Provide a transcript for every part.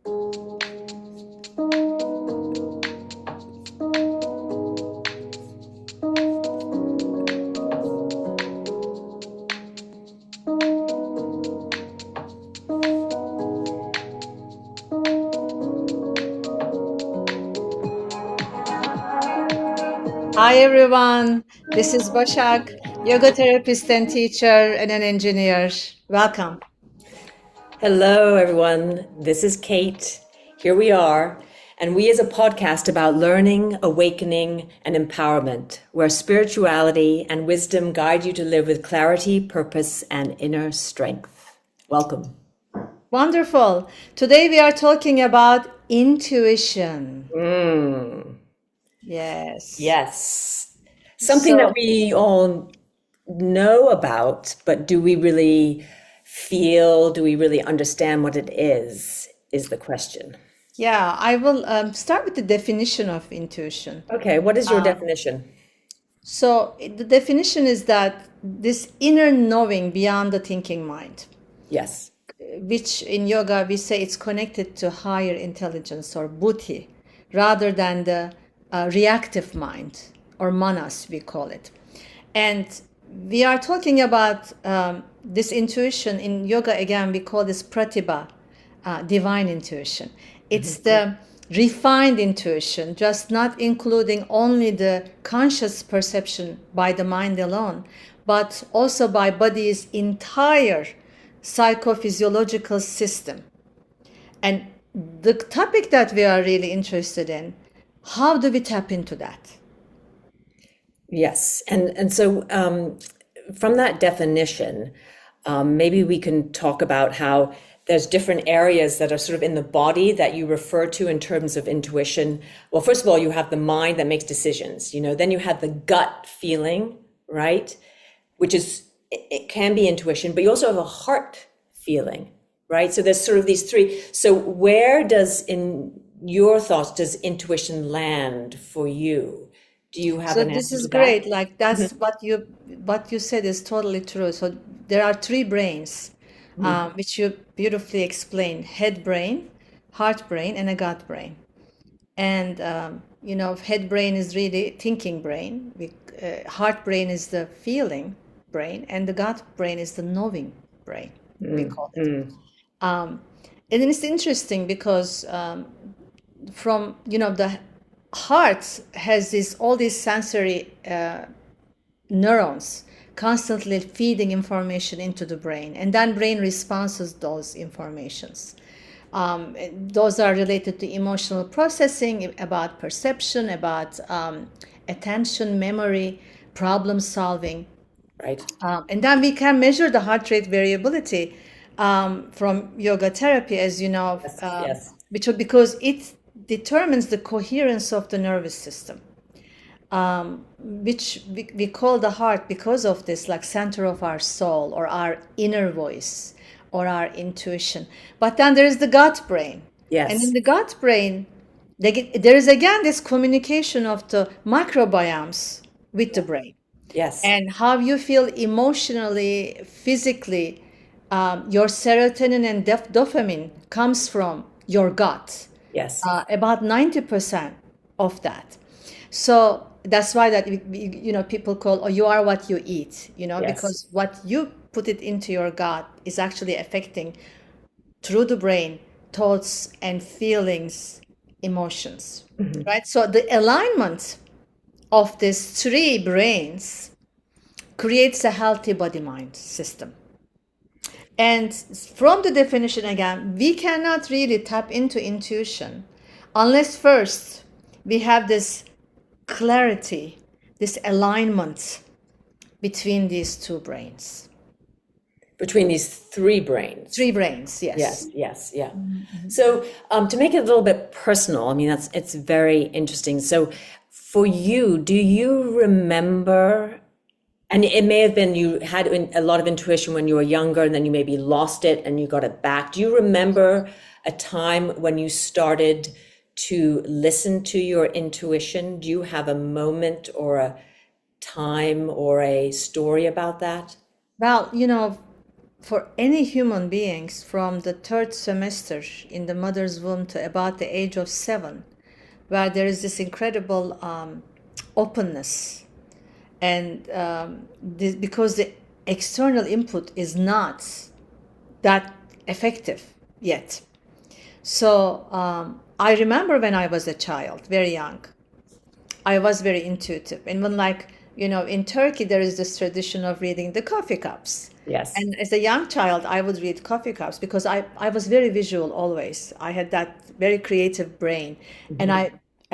Hi everyone, this is Başak, yoga therapist and teacher and an engineer. Welcome. Hello, everyone. This is Kate. Here we are, and we is a podcast about learning, awakening, and empowerment, where spirituality and wisdom guide you to live with clarity, purpose, and inner strength. Welcome. Wonderful. Today we are talking about intuition. Yes. Yes. Something that So, we all know about, but do we really feel, do we really understand what it is the question. yeah, I will start with the definition of intuition. Okay, what is your definition? So, the definition is that this inner knowing beyond the thinking mind, Yes. which in yoga we say it's connected to higher intelligence or buddhi rather than the reactive mind or manas we call it. And we are talking about this intuition in yoga. Again, we call this pratibha, divine intuition. It's the refined intuition, just not including only the conscious perception by the mind alone, but also by body's entire psychophysiological system. And the topic that we are really interested in, how do we tap into that? Yes, and so from that definition, maybe we can talk about how there's different areas that are sort of in the body that you refer to in terms of intuition. Well, first of all, you have the mind that makes decisions, then you have the gut feeling, right? Which is, it can be intuition, but you also have a heart feeling, right? So there's sort of these three. So where does, in your thoughts, does intuition land for you? Do you have So an this answer is to that? great. Like that's what you said is totally true. So there are three brains, which you beautifully explained: head brain, heart brain, and a gut brain. And head brain is really thinking brain. Heart brain is the feeling brain, and the gut brain is the knowing brain. We call it. And then it's interesting because from the heart has this all these sensory neurons constantly feeding information into the brain, and then brain responds to those informations. Those are related to emotional processing, about perception, about attention, memory, problem solving. Right. And then we can measure the heart rate variability from yoga therapy, as you know, Yes. Yes. because it determines the coherence of the nervous system, which we call the heart because of this, like center of our soul or our inner voice or our intuition. But then there is the gut brain. And in Yes. the gut brain, there is again this communication of the microbiomes with the brain Yes. and how you feel emotionally, physically. Your serotonin and dopamine comes from your gut, Yes. about 90% of that. So that's why that people call, oh, you are what you eat, Yes. because what you put it into your gut is actually affecting through the brain thoughts and feelings, emotions, right? So the alignment of these three brains creates a healthy body mind system. And from the definition again, we cannot really tap into intuition unless first we have this clarity, this alignment between these two brains. Between these three brains. Three brains, Yes. yes. Yes. Yeah. So to make it a little bit personal, I mean, it's very interesting. So for you, do you remember? And it may have been you had a lot of intuition when you were younger, and then you maybe lost it and you got it back. Do you remember a time when you started to listen to your intuition? Do you have a moment or a time or a story about that? Well, for any human beings from the third semester in the mother's womb to about the age of 7, where there is this incredible openness, and because the external input is not that effective yet. So I remember when I was a child, very young, I was very intuitive. And when, like, in Turkey, there is this tradition of reading the coffee cups. Yes. And as a young child, I would read coffee cups because I was very visual always. I had that very creative brain. And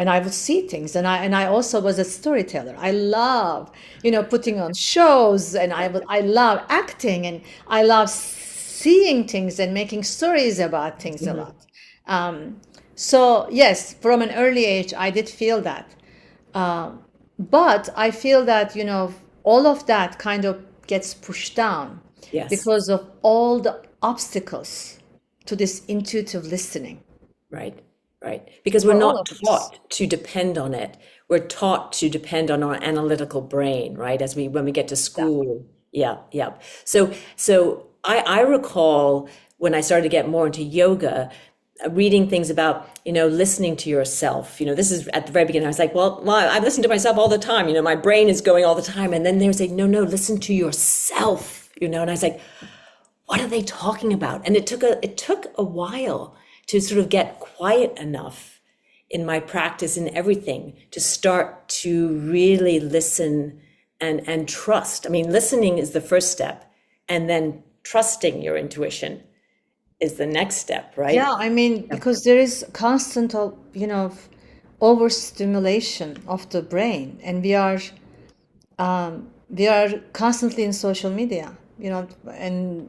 I would see things. And I also was a storyteller. I love, putting on shows, and I love acting, and I love seeing things and making stories about things a lot. So yes, from an early age, I did feel that. But I feel that, all of that kind of gets pushed down Yes. because of all the obstacles to this intuitive listening. Right. Right. Because we're For all not of us. taught to depend on it. We're taught to depend on our analytical brain, right? When we get to school. Yeah. Yeah. So I recall when I started to get more into yoga, reading things about, listening to yourself. This is at the very beginning. I was like, well, I listen to myself all the time. My brain is going all the time. And then they would say, no, listen to yourself, and I was like, what are they talking about? And it took a while to sort of get quiet enough in my practice and everything to start to really listen and trust. I mean, listening is the first step, and then trusting your intuition is the next step, right? Yeah, I mean, because there is constant, overstimulation of the brain, and we are constantly in social media, and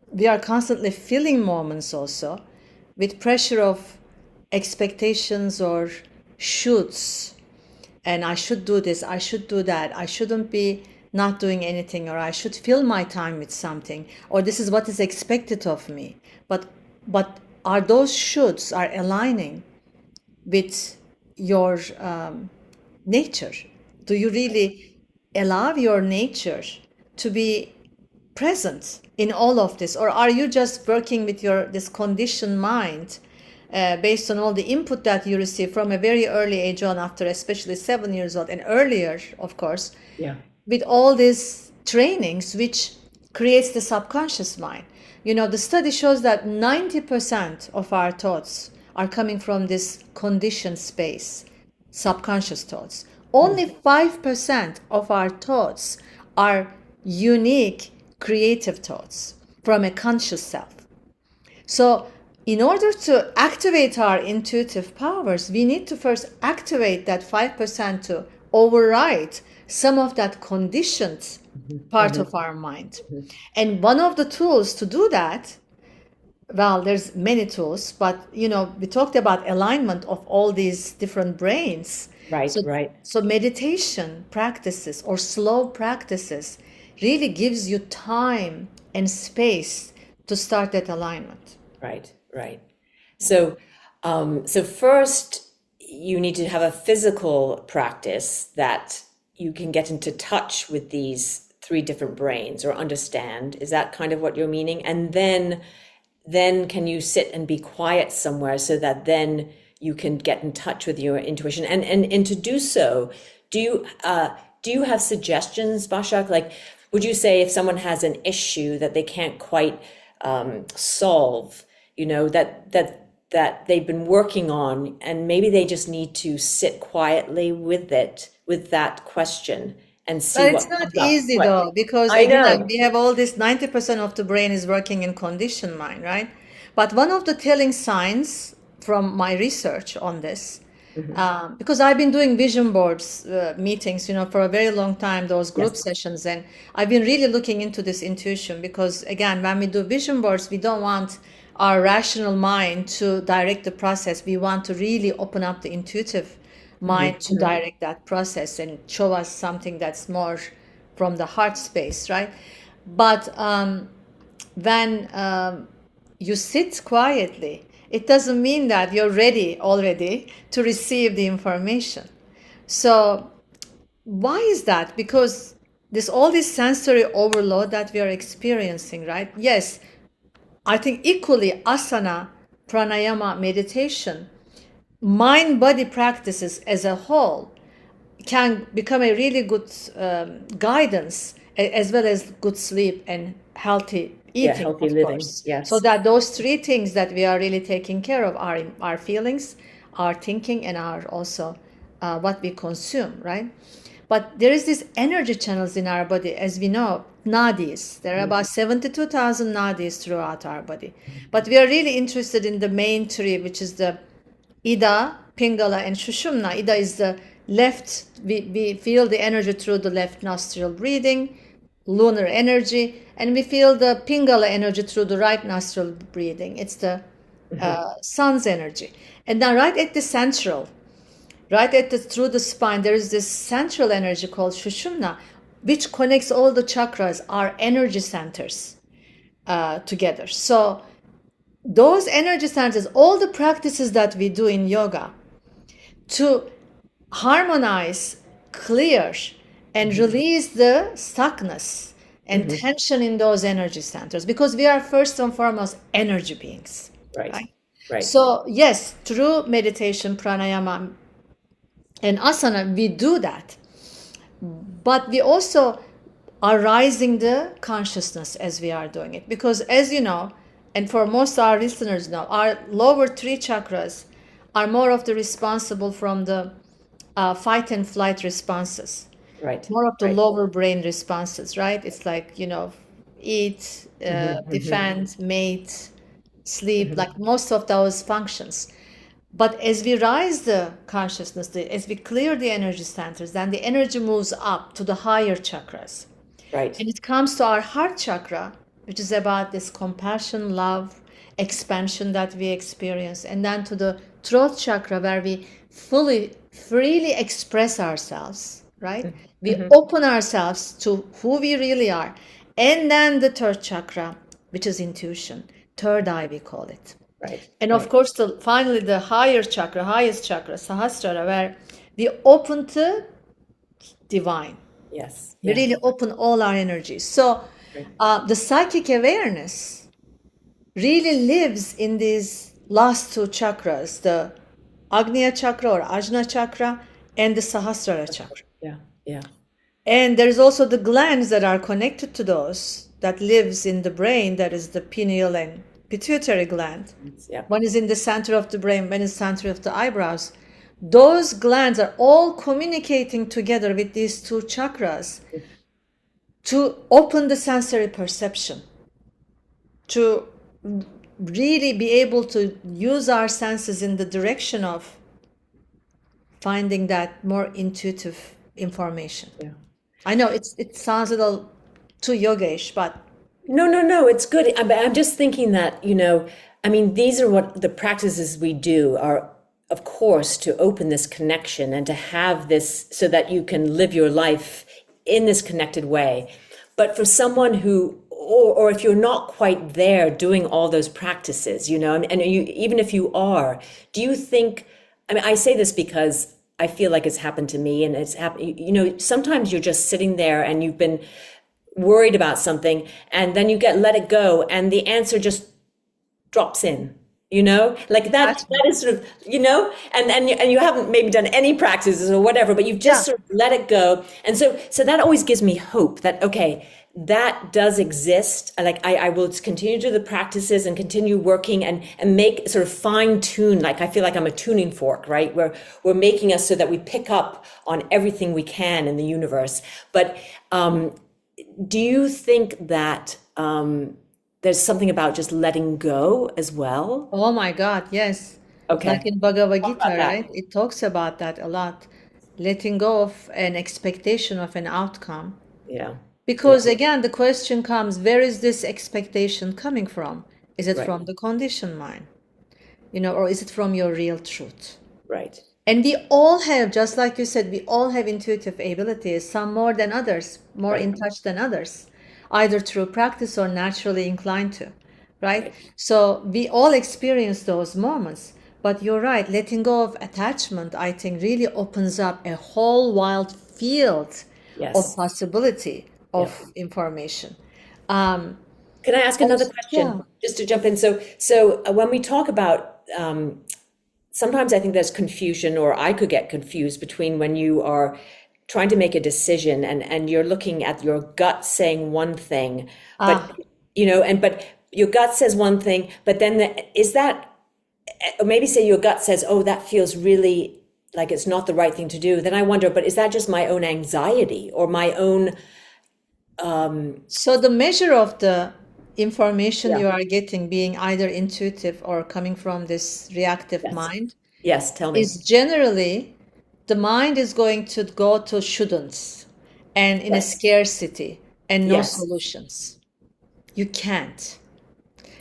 we are constantly filling moments also with pressure of expectations or shoulds. And I should do this, I should do that, I shouldn't be not doing anything, or I should fill my time with something, or this is what is expected of me. But are those shoulds are aligning with your nature? Do you really allow your nature to be present in all of this, or are you just working with this conditioned mind based on all the input that you receive from a very early age on, after especially 7 years old and earlier, of course, Yeah. with all these trainings, which creates the subconscious mind? The study shows that 90% of our thoughts are coming from this conditioned space, subconscious thoughts. Only 5% of our thoughts are unique, creative thoughts from a conscious self. So, in order to activate our intuitive powers, we need to first activate that 5% to override some of that conditioned part of our mind. And one of the tools to do that, well, there's many tools, but we talked about alignment of all these different brains. Right, right. So meditation practices or slow practices really gives you time and space to start that alignment. Right, right. So first you need to have a physical practice that you can get into touch with these 3 different brains or understand. Is that kind of what you're meaning? And then can you sit and be quiet somewhere so that then you can get in touch with your intuition? And to do so, do you have suggestions, Başak? Like, would you say if someone has an issue that they can't quite solve, that they've been working on, and maybe they just need to sit quietly with it, with that question, and see But what it's not comes up? easy What? though, because I know. again, we have all this 90% of the brain is working in conditioned mind, right? But one of the telling signs from my research on this, because I've been doing vision boards meetings, for a very long time, those group sessions, and I've been really looking into this intuition, because again, when we do vision boards, we don't want our rational mind to direct the process. We want to really open up the intuitive mind to direct that process and show us something that's more from the heart space, right? But when you sit quietly, it doesn't mean that you're ready already to receive the information. So why is that? Because this all this sensory overload that we are experiencing, right? Yes, I think equally asana, pranayama, meditation, mind body practices as a whole can become a really good guidance, as well as good sleep and healthy Yeah, eating, healthy of living. course. So Yes. that those three things that we are really taking care of are our feelings, our thinking, and our also what we consume, right? But there is this energy channels in our body, as we know, nadis. There are about 72,000 nadis throughout our body. But we are really interested in the main three, which is the Ida, Pingala, and Shushumna. Ida is the left, we feel the energy through the left nostril breathing, lunar energy, and we feel the Pingala energy through the right nostril breathing. It's the sun's energy. And now, right at the central, right at the through the spine, there is this central energy called Shushumna, which connects all the chakras, our energy centers, together. So those energy centers, all the practices that we do in yoga to harmonize, clear, and release the stuckness and tension in those energy centers, because we are first and foremost energy beings, Right. right? Right. So yes, through meditation, pranayama, and asana, we do that. But we also are rising the consciousness as we are doing it. Because as you know, and for most of our listeners know, our lower three chakras are more of the responsible from the fight and flight responses, Right. more of the Right. lower brain responses, right? It's like, eat, defend, mate, sleep, like most of those functions. But as we rise the consciousness, as we clear the energy centers, then the energy moves up to the higher chakras. Right. And it comes to our heart chakra, which is about this compassion, love, expansion that we experience. And then to the throat chakra, where we freely express ourselves, right? We open ourselves to who we really are. And then the third chakra, which is intuition, third eye, we call it. Right. And of course, finally, the higher chakra, highest chakra, Sahasrara, where we open to divine. Yes. We really open all our energies. So the psychic awareness really lives in these last two chakras, the Agnya chakra or Ajna chakra and the Sahasrara chakra. Yeah. Yeah. And there's also the glands that are connected to those that lives in the brain, that is the pineal and pituitary gland. Yeah. One is in the center of the brain, one is center of the eyebrows. Those glands are all communicating together with these two chakras to open the sensory perception, to really be able to use our senses in the direction of finding that more intuitive information. Yeah. I know it sounds a little too yogish, but No. It's good. I'm just thinking that, I mean, these are what the practices we do are, of course, to open this connection and to have this so that you can live your life in this connected way. But for someone who, or if you're not quite there doing all those practices, and you, even if you are, do you think, I mean, I say this because I feel like it's happened to me, and it's happened, sometimes you're just sitting there and you've been worried about something, and then you let it go, and the answer just drops in, like that is sort of, and you haven't maybe done any practices or whatever, but you've just sort of let it go. And so that always gives me hope that, okay, that does exist. Like I will continue to do the practices and continue working and make sort of fine tune. Like I feel like I'm a tuning fork, right? Where we're making us so that we pick up on everything we can in the universe. But, do you think that there's something about just letting go as well? oh my God, yes. Okay. Like in Bhagavad Talk Gita, about that. right? It talks about that a lot. Letting go of an expectation of an outcome. Yeah. Because again, the question comes, where is this expectation coming from? Is it Right. from the conditioned mind? Or is it from your real truth? Right. And we all have, just like you said, we all have intuitive abilities, some more than others, more in touch than others, either through practice or naturally inclined to, right? So we all experience those moments. But you're right, letting go of attachment, I think, really opens up a whole wild field of Yes. possibility Yeah. of information. Um, Can I ask another yeah. question just to jump in? So when we talk about sometimes I think there's confusion, or I could get confused between when you are trying to make a decision and you're looking at your gut saying one thing, but Ah, but your gut says one thing, but then is that, or maybe say your gut says, oh, that feels really like it's not the right thing to do. Then I wonder, but is that just my own anxiety or my own, so the measure of the information yeah, you are getting being either intuitive or coming from this reactive yes, mind yes, tell me. is generally the mind is going to go to shouldn'ts and in a Yes, scarcity and no yes, solutions. You can't.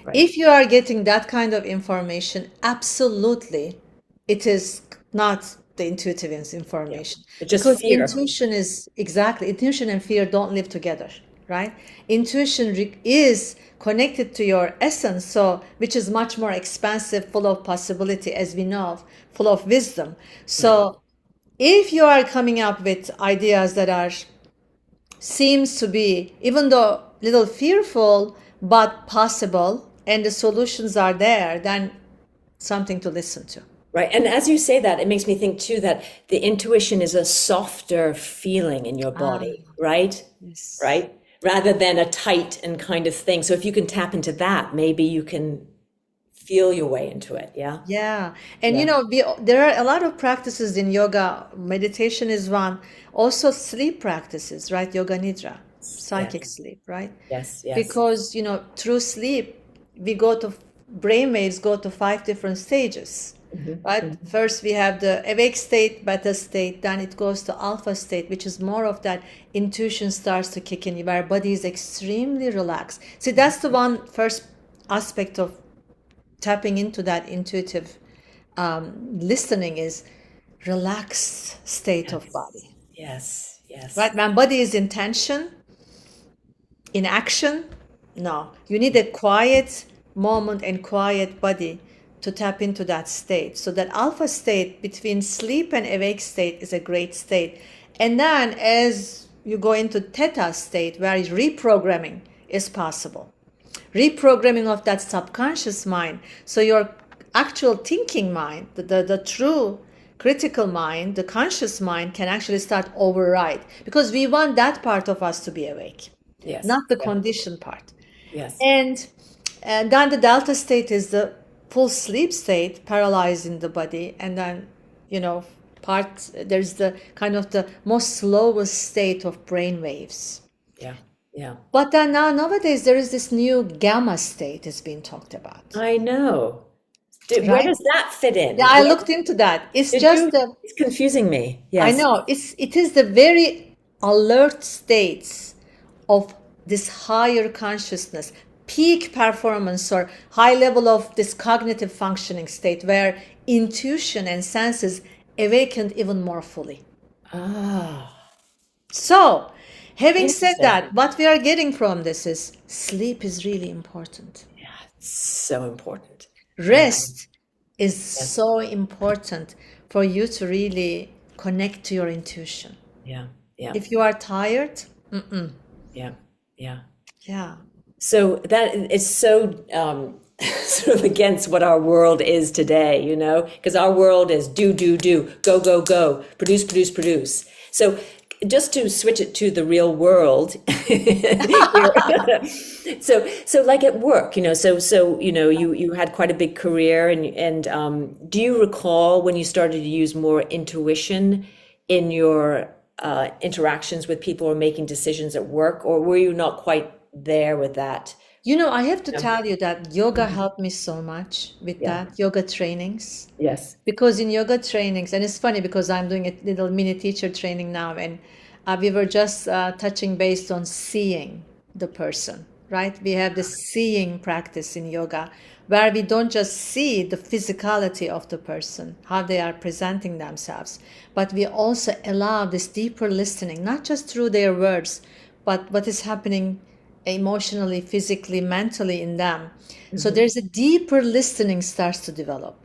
right. If you are getting that kind of information, absolutely, it is not the intuitive Yeah. information. It's just Because fear. intuition is exactly, intuition and fear don't live together, right? Intuition is connected to your essence, so which is much more expansive, full of possibility, as we know, full of wisdom. Right. So if you are coming up with ideas that are seems to be, even though little fearful, but possible, and the solutions are there, then something to listen to. Right. And as you say that, it makes me think too that the intuition is a softer feeling in your Ah, body, right? yes. Right? Rather than a tight and kind of thing. So if you can tap into that, maybe you can feel your way into it. Yeah. Yeah. And Yeah. there are a lot of practices in yoga. Meditation is one. Also sleep practices, right? Yoga nidra, psychic Yes. sleep, right? Yes. Yes. Because, through sleep, we go to brainwaves go to 5 different stages, right? First, we have the awake state, beta state, then it goes to alpha state, which is more of that intuition starts to kick in, where body is extremely relaxed. See, that's the one first aspect of tapping into that intuitive listening is relaxed state of body, Yes. Yes. right? When body is in tension, in action, no, you need a quiet moment and quiet body to tap into that state. So that alpha state between sleep and awake state is a great state. And then as you go into theta state, where reprogramming is possible, reprogramming of that subconscious mind, so your actual thinking mind, the true critical mind, the conscious mind, can actually start override, because we want that part of us to be awake, Yes. not the Yeah. conditioned part. Yes. And then the delta state is the full sleep state, paralyzing the body. And then, there's the kind of the most slowest state of brain waves. Yeah. Yeah. But then now nowadays there is this new gamma state is being talked about, I know. Where right? does that fit in? Yeah, I looked into that. It's Did just you? It's confusing me. I Yes. know it is the very alert states of this higher consciousness, peak performance, or high level of this cognitive functioning state, where intuition and senses awakened even more fully. Ah, So, having said interesting. that, what we are getting from this is sleep is really important. So important. Rest is so important for you to really connect to your intuition. Yeah. Yeah. If you are tired, Yeah. Yeah. yeah. So that is so sort of against what our world is today, because our world is do, go, go, go, produce. So just to switch it to the real world, so like at work, you had quite a big career, and do you recall when you started to use more intuition in your interactions with people or making decisions at work, or were you not quite there with that? I have to tell you that yoga helped me so much with Yeah. that, yoga trainings. Yes. Because in yoga trainings, and it's funny because I'm doing a little mini teacher training now, and we were just touching based on seeing the person, right? We have this seeing practice in yoga where we don't just see the physicality of the person, how they are presenting themselves, but we also allow this deeper listening, not just through their words, but what is happening emotionally, physically, mentally in them. So there's a deeper listening starts to develop,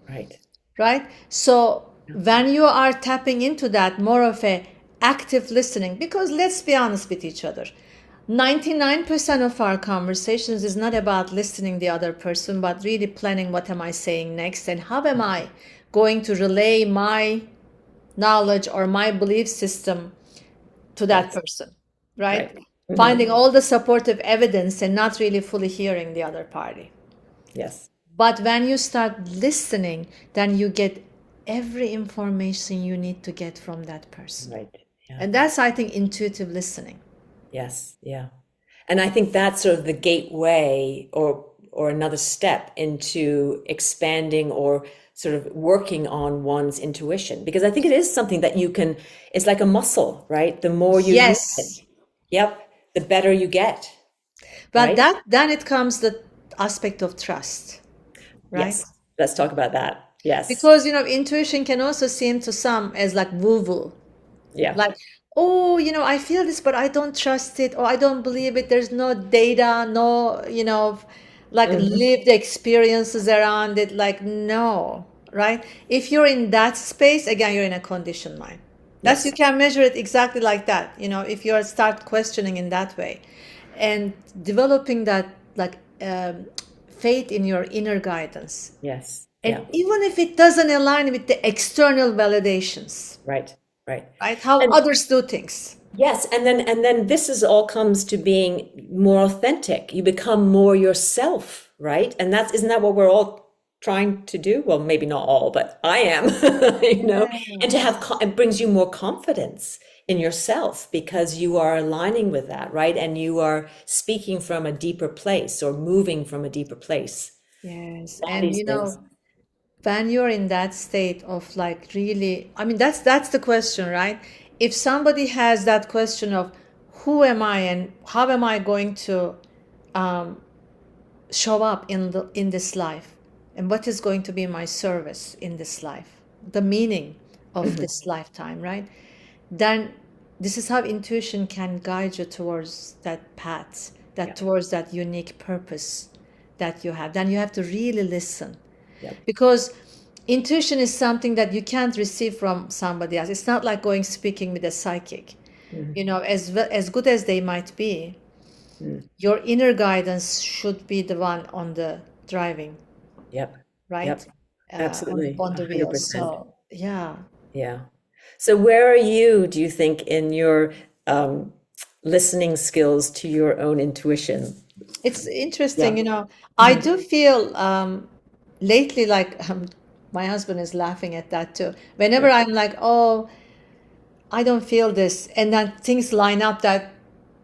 Right. right? So when you are tapping into that more of a active listening, because let's be honest with each other. 99% of our conversations is not about listening the other person, but really planning what am I saying next and how am I going to relay my knowledge or my belief system to that person, right? Right. Finding all the supportive evidence and not really fully hearing the other party. Yes. But when you start listening, then you get every information you need to get from that person. Right. Yeah. And that's, I think, intuitive listening. Yes. Yeah. And I think that's sort of the gateway or another step into expanding or sort of working on one's intuition, because I think it is something that you can, it's like a muscle, right? The more you use Yes. it, yep, the better you get. But Right? then it comes the aspect of trust, right? Yes. Let's talk about that. Yes. Because, intuition can also seem to some as like woo-woo. Yeah. Like, oh, I feel this, but I don't trust it, or I don't believe it. There's no data, no, like lived experiences around it. Like, no, right? If you're in that space, again, you're in a conditioned mind. That's, you can measure it exactly like that. If you start questioning in that way and developing that, like, faith in your inner guidance. Yes. And Yeah. even if it doesn't align with the external validations, Right. Right. right? How others do things. Yes, and then this is all comes to being more authentic. You become more yourself, right? And isn't that what we're all trying to do? Well, maybe not all, but I am, And to have it brings you more confidence in yourself because you are aligning with that, right? And you are speaking from a deeper place or moving from a deeper place. Yes, All and these things. when you're in that state of like really, I mean, that's the question, right? If somebody has that question of who am I and how am I going to show up in this life, and what is going to be my service in this life, the meaning of this lifetime, right? Then this is how intuition can guide you towards that path, towards that unique purpose that you have. Then you have to really listen. Yep. Because intuition is something that you can't receive from somebody else. It's not like going speaking with a psychic. As good as they might be, your inner guidance should be the one on the driving. Yep. Right? Yep. Absolutely. On the wheel. 100%. So, yeah. Yeah. So where are you, do you think, in your listening skills to your own intuition? It's interesting, I do feel lately like my husband is laughing at that too. Whenever I'm like, oh, I don't feel this, and then things line up that,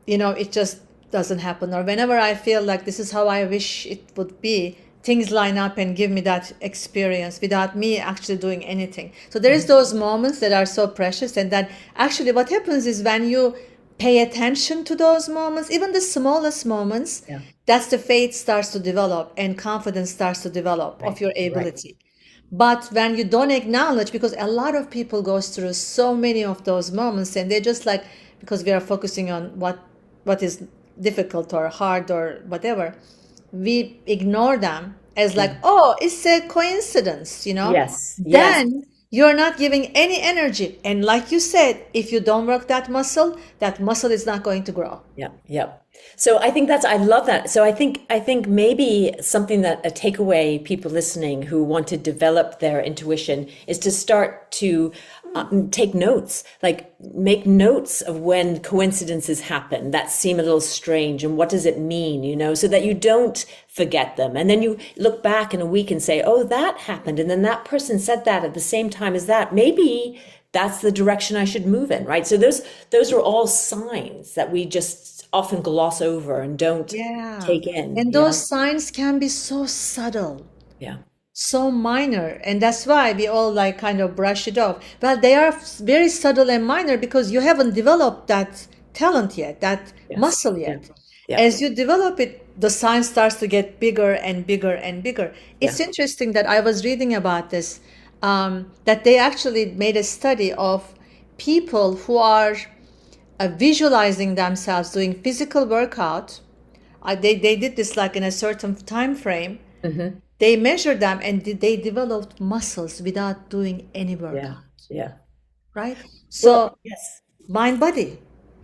it just doesn't happen. Or whenever I feel like this is how I wish it would be, things line up and give me that experience without me actually doing anything. So there is those moments that are so precious, and then actually what happens is when you pay attention to those moments, even the smallest moments, that's the faith starts to develop and confidence starts to develop of your ability. But when you don't acknowledge, because a lot of people goes through so many of those moments, and they're just like, because we are focusing on what is difficult or hard or whatever, we ignore them as like, oh, it's a coincidence, Yes. Then you're not giving any energy. And like you said, if you don't work that muscle is not going to grow. Yep. So I think I love that. So I think maybe something that a takeaway people listening who want to develop their intuition is to start to take notes, like make notes of when coincidences happen that seem a little strange and what does it mean, so that you don't forget them. And then you look back in a week and say, oh, that happened. And then that person said that at the same time as that. Maybe that's the direction I should move in, right? So those are all signs that we just often gloss over and don't take in. And those signs can be so subtle. Yeah. So minor, and that's why we all like kind of brush it off. But they are very subtle and minor because you haven't developed that talent yet, that muscle yet. As you develop it, the sign starts to get bigger and bigger and bigger. It's interesting that I was reading about this, that they actually made a study of people who are visualizing themselves doing physical workout. They did this like in a certain time frame. They measured them and they developed muscles without doing any workout. Yeah. Right? So mind body.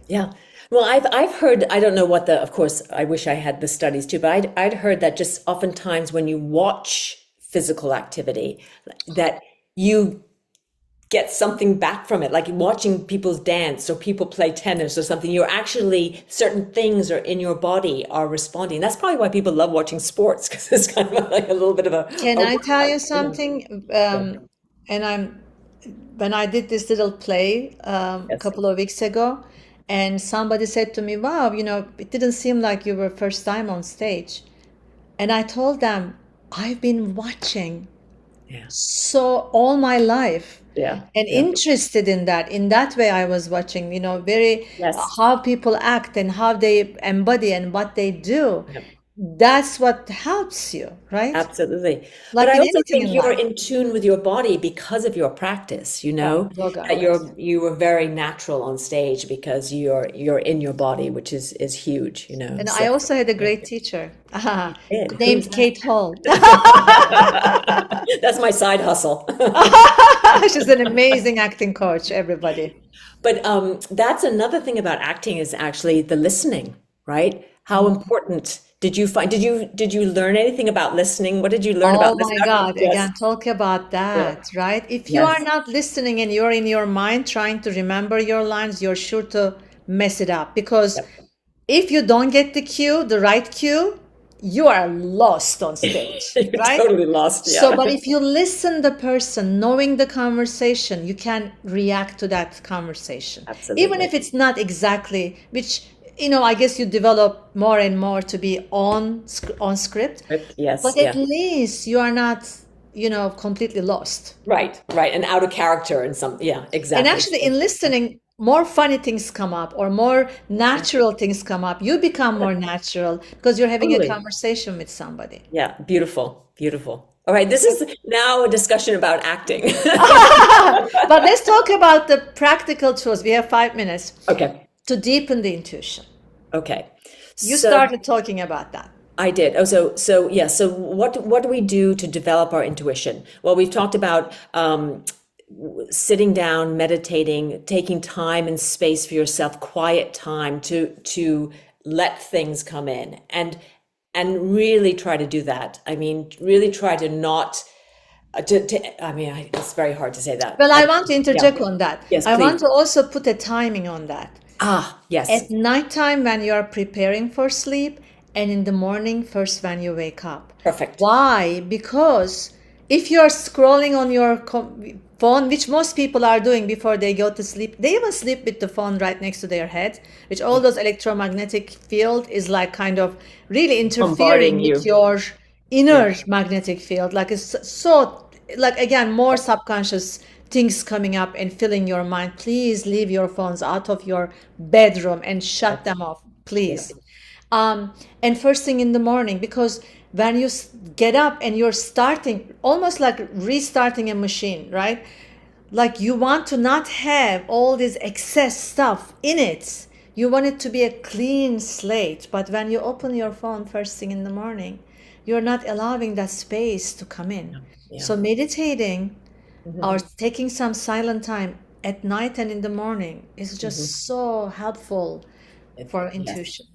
Yeah. Well, I've heard, I don't know what the, of course, I wish I had the studies too, but I'd heard that just oftentimes when you watch physical activity, that you get something back from it, like watching people dance or people play tennis or something. You're actually, certain things are in your body are responding. That's probably why people love watching sports, because it's kind of like a little bit of Can a I tell you workout, you know. something? Yeah. And when I did this little play a Yes. couple of weeks ago, and somebody said to me, "Wow, it didn't seem like you were first time on stage." And I told them, "I've been watching Yeah. so all my life Yeah. and Yeah. interested in that. In that way, I was watching, very Yes. how people act and how they embody and what they do. Yeah. That's what helps you, right? Absolutely. But Like I in also anything think in you're life. in tune with your body because of your practice, Yeah, yoga, that yes. you were very natural on stage because you're in your body, which is huge, And So I also had a great teacher who's named that? Kate Hall. That's my side hustle. She's an amazing acting coach, everybody. But that's another thing about acting is actually the listening, right? How important did you find? Did you learn anything about listening? What did you learn Oh about my listening? God, Yes. again, talk about Yeah. that, right? If you are Yes. not listening and you're in your mind trying to remember your lines, you're sure to mess it up because Yep. if you don't get the cue, the right cue, you are lost on stage, You're right? totally lost. So, but Yeah. if you listen the person, knowing the conversation, you can react to that conversation, even Absolutely. if it's not exactly, which I guess you develop more and more to be on script, Yes. but at Yeah. least you are not, completely lost. Right. Right. And out of character and some. Yeah. And Exactly. actually, in listening, more funny things come up or more natural things come up. You become more natural because you're having a Totally. conversation with somebody. Yeah. Beautiful. Beautiful. All right. This is now a discussion about acting. But let's talk about the practical tools. We have 5 minutes Okay. to deepen the intuition. Okay. You So started talking about that. I did. Oh, so yeah. So what do we do to develop our intuition? Well, we've talked about sitting down, meditating, taking time and space for yourself, quiet time to let things come in and really try to do that. I mean, really try to not it's very hard to say that. Well, I want to Yeah. interject on that. Yes, I want please. to also put a timing on that. Yes. At nighttime, when you are preparing for sleep, and in the morning, first when you wake up. Perfect. Why? Because if you are scrolling on your phone, which most people are doing before they go to sleep, they even sleep with the phone right next to their head, which all those electromagnetic field is like kind of really interfering Bombarding with you. your Yeah. inner magnetic field. Like it's so, like again, more subconscious things coming up and filling your mind. Please leave your phones out of your bedroom and shut them off, Yeah. please. And first thing in the morning, because when you get up and you're starting, almost like restarting a machine, right? Like you want to not have all this excess stuff in it. You want it to be a clean slate. But when you open your phone first thing in the morning, you're not allowing that space to come in. Yeah. So meditating or taking some silent time at night and in the morning is just so helpful for Yes. intuition.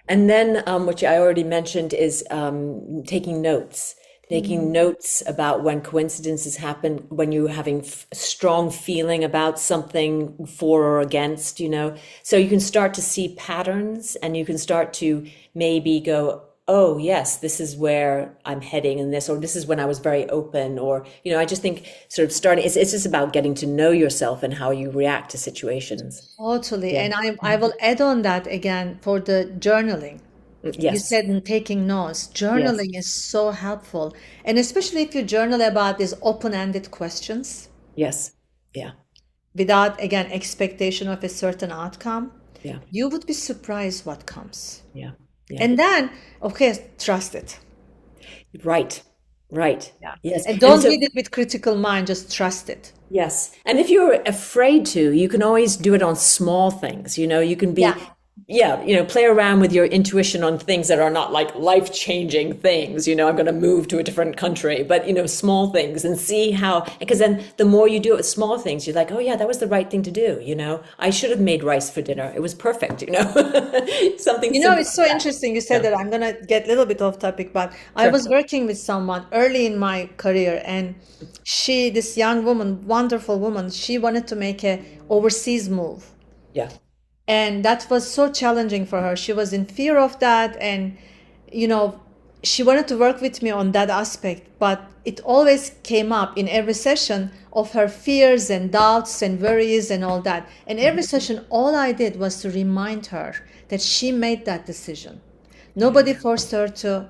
And then, which I already mentioned, is taking notes. Taking notes about when coincidences happen, when you're having strong feeling about something for or against. So you can start to see patterns and you can start to maybe go, oh, yes, this is where I'm heading in this, or this is when I was very open, or, I just think sort of starting, it's just about getting to know yourself and how you react to situations. Totally. Yeah. And I will add on that again for the journaling. You Yes. said in taking notes, Yes. journaling is so helpful. And especially if you journal about these open-ended questions Yes. Yeah. without, again, expectation of a certain outcome, Yeah. you would be surprised what comes. Yeah. Yeah. And then, okay, trust it. Right. Right. Yeah. Yes. And And don't so, read it with critical mind, just trust it. yes. And if you're afraid to, you can always do it on small things. You can be Yeah. yeah, play around with your intuition on things that are not like life-changing things. I'm going to move to a different country, but small things, and see how, because then the more you do it with small things, you're like, oh yeah, that was the right thing to do. I should have made rice for dinner. It was perfect, something You know, simple it's so like that. interesting. You said Yeah. that. I'm gonna get a little bit off topic, but I Sure. was working with someone early in my career, and this young woman, wonderful woman, she wanted to make a overseas move. Yeah. And that was so challenging for her. She was in fear of that, and you know she wanted to work with me on that aspect, but it always came up in every session of her fears and doubts and worries and all that. And every session, all I did was to remind her that she made that decision. Nobody forced her to.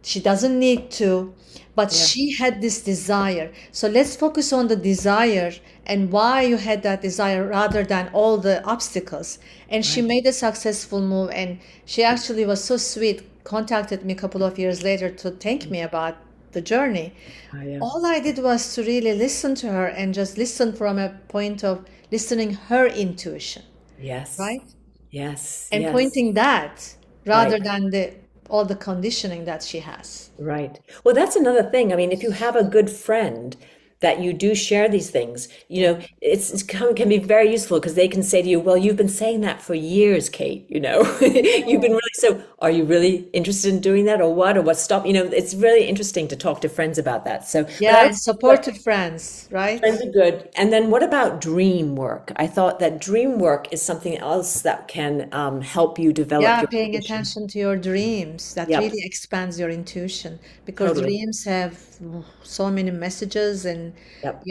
She doesn't need to, but Yeah. she had this desire. So let's focus on the desire and why you had that desire rather than all the obstacles. And she Right. made a successful move. And she actually was so sweet, contacted me a couple of years later to thank me about the journey. Oh, yeah. All I did was to really listen to her and just listen from a point of listening her intuition, Yes. right? Yes. And Yes. pointing that rather Right. than the all the conditioning that she has. Right. Well, that's another thing. I mean, if you have a good friend that you do share these things, can be very useful, because they can say to you, well, you've been saying that for years, Kate, you've been really, so are you really interested in doing that, or what, or what stop, it's really interesting to talk to friends about that. So, but I Yeah, and also thought supportive friends, right? friends are good. And then what about dream work? I thought that dream work is something else that can help you develop Yeah, your paying intuition. attention to your dreams, that Yep, really expands your intuition because totally. dreams have so many messages and Yep.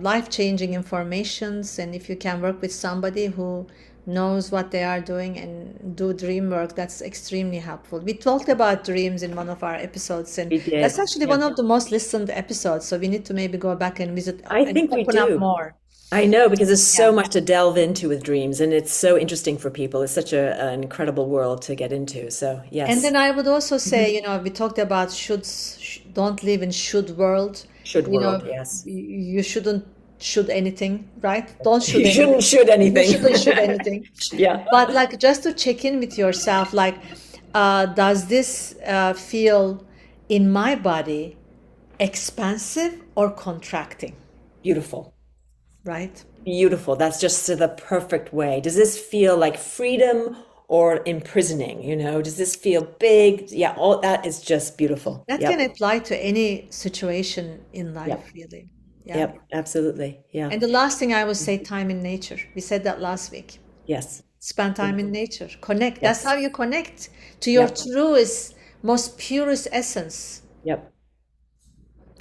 life-changing informations. And if you can work with somebody who knows what they are doing and do dream work, that's extremely helpful. We talked about dreams in one of our episodes, and We that's did. actually Yeah. one of the most listened episodes. So we need to maybe go back and visit I and think we open up do. more. I know, because there's Yeah. so much to delve into with dreams, and it's so interesting for people. It's such an incredible world to get into. So, And yes, then I would also say, we talked about shoulds, don't live in should world. should You know, world, yes. you shouldn't should anything, right? Don't should You anything. shouldn't should You anything. shouldn't should anything. Yeah. But like just to check in with yourself, like, does this feel in my body expansive or contracting, Beautiful. right? Beautiful. That's just the perfect way. Does this feel like freedom or imprisoning? Does this feel big? Yeah, all that is just beautiful. That can Yep. apply to any situation in Yep. life, really. Yeah. Yep. Absolutely. Yeah. And the last thing I would say, time in nature. We said that last week. Yes. Spend time in nature. Connect. That's how Yes. you connect to your Yep. truest, most purest essence. Yep.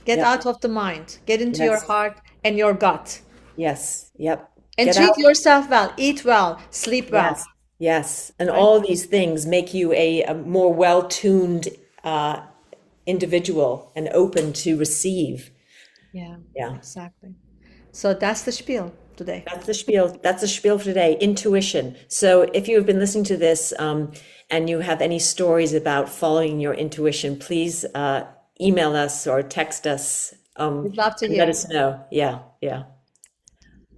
Get Yep. out of the mind. Get into your Yes. heart and your gut. Yes. Yep. And Get treat out. yourself well. Eat well. Sleep well. Yes, yes. And Right? all these things make you a more well-tuned individual and open to receive. Yeah, Yeah, exactly. So that's the spiel today. that's the spiel. That's the spiel for today. Intuition. So if you have been listening to this and you have any stories about following your intuition, please email us or text us We'd love to and let hear. us know. Yeah, yeah.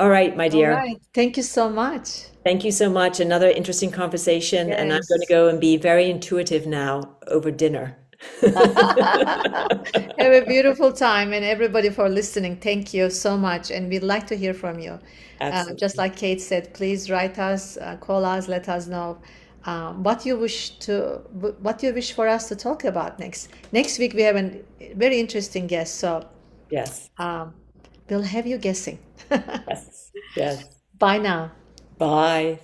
All right, my All dear. right. Thank you so much. Thank you so much. Another interesting conversation, and I'm going to Yes. go and be very intuitive now over dinner. Have a beautiful time, and everybody for listening. Thank you so much, and we'd like to hear from you. Just Absolutely. like Kate said, please write us, call us, let us know what you wish for us to talk about next. Next week we have a very interesting guest, so Yes. um, we'll have you guessing. Yes. Yes. Bye now. Bye.